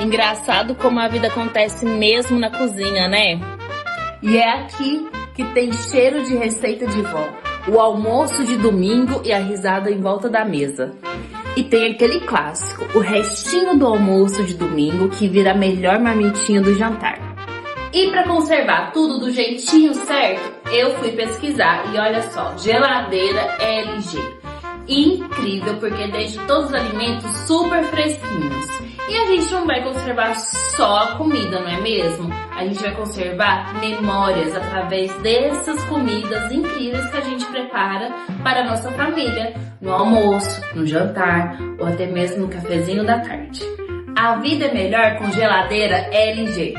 Engraçado como a vida acontece mesmo na cozinha, né? E é aqui que tem cheiro de receita de vó, o almoço de domingo e a risada em volta da mesa. E tem aquele clássico, o restinho do almoço de domingo que vira a melhor marmitinha do jantar. E para conservar tudo do jeitinho certo, eu fui pesquisar e olha só, geladeira LG. Incrível, porque deixa todos os alimentos super fresquinhos. E a gente não vai conservar só a comida, não é mesmo? A gente vai conservar memórias através dessas comidas incríveis que a gente prepara para a nossa família, no almoço, no jantar ou até mesmo no cafezinho da tarde. A vida é melhor com geladeira LG.